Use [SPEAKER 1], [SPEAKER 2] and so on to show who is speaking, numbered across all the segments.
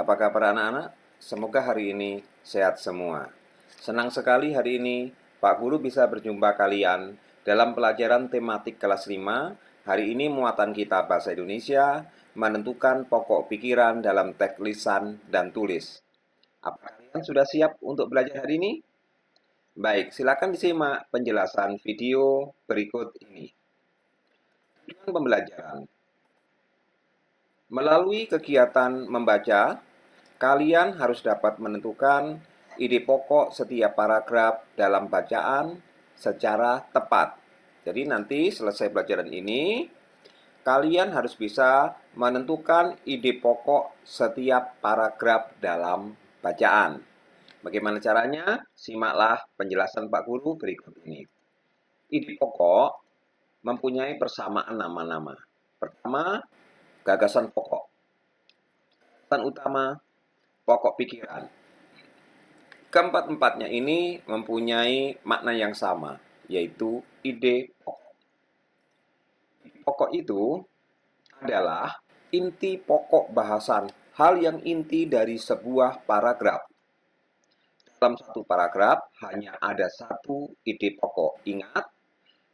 [SPEAKER 1] Apa kabar anak-anak? Semoga hari ini sehat semua. Senang sekali hari ini Pak Guru bisa berjumpa kalian dalam pelajaran tematik kelas 5. Hari ini muatan kita bahasa Indonesia menentukan pokok pikiran dalam teks lisan dan tulis. Apa kalian sudah siap untuk belajar hari ini? Baik, silakan disimak penjelasan video berikut ini. Tujuan pembelajaran. Melalui kegiatan membaca, kalian harus dapat menentukan ide pokok setiap paragraf dalam bacaan secara tepat. Jadi nanti selesai pelajaran ini, kalian harus bisa menentukan ide pokok setiap paragraf dalam bacaan. Bagaimana caranya? Simaklah penjelasan Pak Guru berikut ini. Ide pokok mempunyai persamaan nama-nama. Pertama, gagasan pokok. Gagasan utama, pokok pikiran. Keempat-empatnya ini mempunyai makna yang sama, yaitu ide pokok. Ide pokok itu adalah inti pokok bahasan, hal yang inti dari sebuah paragraf. Dalam satu paragraf hanya ada satu ide pokok. Ingat,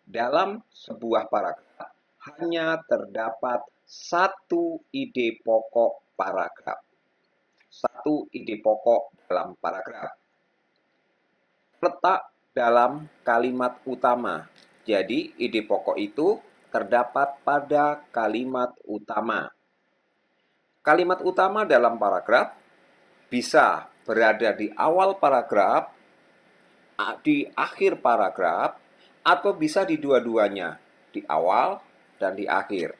[SPEAKER 1] dalam sebuah paragraf hanya terdapat satu ide pokok paragraf. Satu ide pokok dalam paragraf. Letak dalam kalimat utama. Jadi, ide pokok itu terdapat pada kalimat utama. Kalimat utama dalam paragraf bisa berada di awal paragraf, di akhir paragraf, atau bisa di dua-duanya, di awal dan di akhir.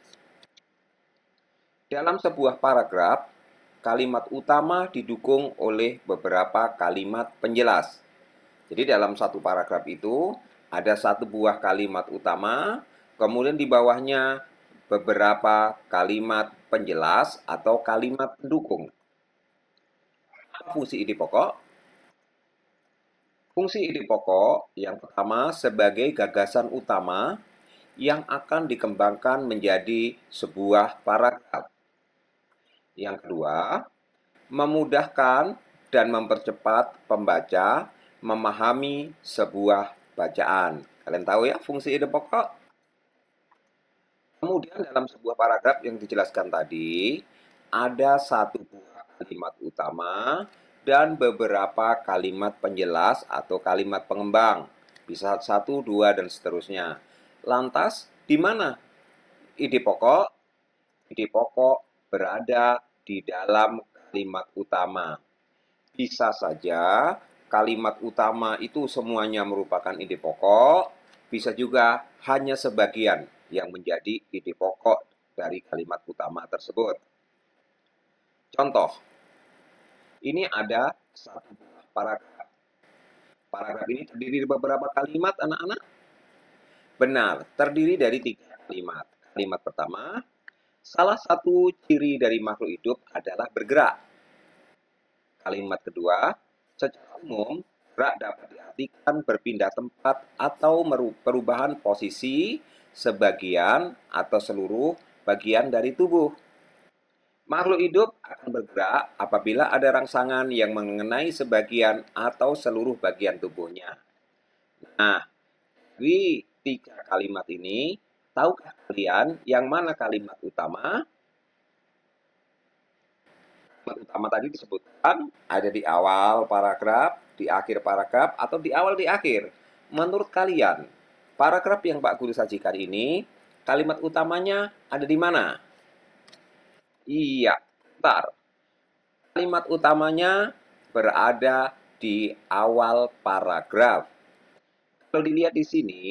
[SPEAKER 1] Dalam sebuah paragraf, kalimat utama didukung oleh beberapa kalimat penjelas. Jadi dalam satu paragraf itu ada satu buah kalimat utama, kemudian di bawahnya beberapa kalimat penjelas atau kalimat pendukung. Apa fungsi ide pokok? Fungsi ide pokok yang pertama sebagai gagasan utama yang akan dikembangkan menjadi sebuah paragraf. Yang kedua, memudahkan dan mempercepat pembaca memahami sebuah bacaan. Kalian tahu ya fungsi ide pokok? Kemudian dalam sebuah paragraf yang dijelaskan tadi, ada satu buah kalimat utama dan beberapa kalimat penjelas atau kalimat pengembang. Bisa satu, dua, dan seterusnya. Lantas, di mana ide pokok? Ide pokok berada di dalam kalimat utama. Bisa saja kalimat utama itu semuanya merupakan ide pokok, bisa juga hanya sebagian yang menjadi ide pokok dari kalimat utama tersebut. Contoh, ini ada satu paragraf. Paragraf ini terdiri dari beberapa kalimat, anak-anak? Benar, terdiri dari 3 kalimat. Kalimat pertama, salah satu ciri dari makhluk hidup adalah bergerak. Kalimat kedua, secara umum, gerak dapat diartikan berpindah tempat atau perubahan posisi sebagian atau seluruh bagian dari tubuh. Makhluk hidup akan bergerak apabila ada rangsangan yang mengenai sebagian atau seluruh bagian tubuhnya. Nah, di 3 kalimat ini, tahukah kalian yang mana kalimat utama? Kalimat utama tadi disebutkan ada di awal paragraf, di akhir paragraf, atau di awal di akhir. Menurut kalian, paragraf yang Pak Guru sajikan ini, kalimat utamanya ada di mana? Iya, bentar. Kalimat utamanya berada di awal paragraf. Kalau dilihat di sini,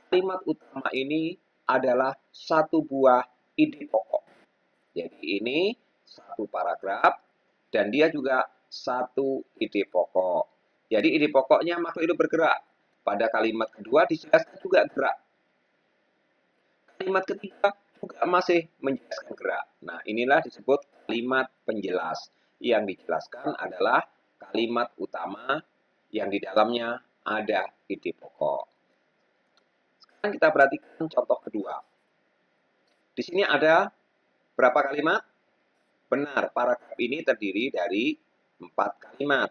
[SPEAKER 1] kalimat utama ini adalah satu buah ide pokok. Jadi ini satu paragraf dan dia juga satu ide pokok. Jadi ide pokoknya makhluk hidup bergerak. Pada kalimat kedua dijelaskan juga gerak. Kalimat ketiga juga masih menjelaskan gerak. Nah, inilah disebut kalimat penjelas. Yang dijelaskan adalah kalimat utama yang di dalamnya ada ide pokok. Sekarang kita perhatikan contoh kedua. Di sini ada berapa kalimat? Benar, paragraf ini terdiri dari 4 kalimat.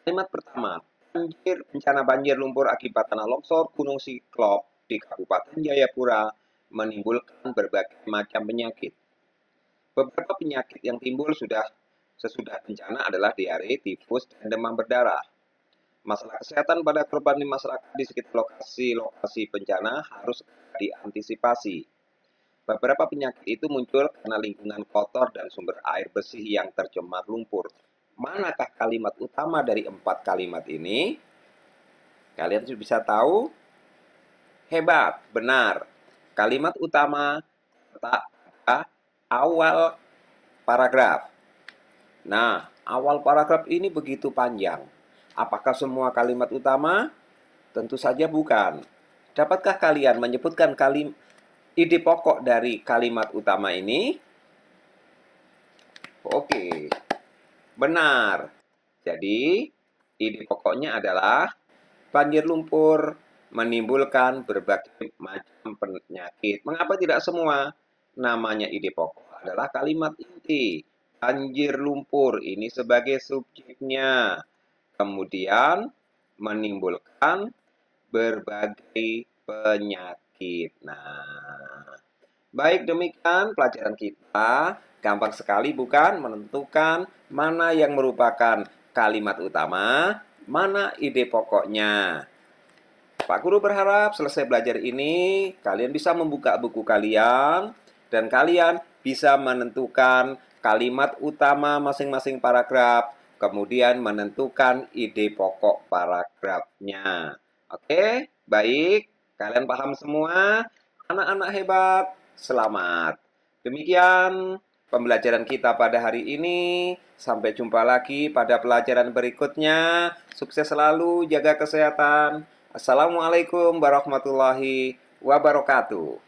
[SPEAKER 1] Kalimat pertama, bencana banjir lumpur akibat tanah longsor Gunung Siklop di Kabupaten Jayapura menimbulkan berbagai macam penyakit. Beberapa penyakit yang timbul sesudah bencana adalah diare, tifus, dan demam berdarah. Masalah kesehatan pada korban di masyarakat di sekitar lokasi bencana harus diantisipasi. Beberapa penyakit itu muncul karena lingkungan kotor dan sumber air bersih yang tercemar lumpur. Manakah kalimat utama dari 4 kalimat ini? Kalian bisa tahu? Hebat, benar. Kalimat utama terletak pada awal paragraf. Nah, awal paragraf ini begitu panjang. Apakah semua kalimat utama? Tentu saja bukan. Dapatkah kalian menyebutkan ide pokok dari kalimat utama ini? Oke, benar. Jadi, ide pokoknya adalah banjir lumpur menimbulkan berbagai macam penyakit. Mengapa tidak semua? Namanya ide pokok adalah kalimat inti. Banjir lumpur ini sebagai subjeknya. Kemudian menimbulkan berbagai penyakit. Nah, baik demikian pelajaran kita. Gampang sekali bukan menentukan mana yang merupakan kalimat utama, mana ide pokoknya. Pak Guru berharap selesai belajar ini, kalian bisa membuka buku kalian, dan kalian bisa menentukan kalimat utama masing-masing paragraf, kemudian menentukan ide pokok paragrafnya. Oke, baik. Kalian paham semua? Anak-anak hebat, selamat. Demikian pembelajaran kita pada hari ini. Sampai jumpa lagi pada pelajaran berikutnya. Sukses selalu, jaga kesehatan. Assalamualaikum warahmatullahi wabarakatuh.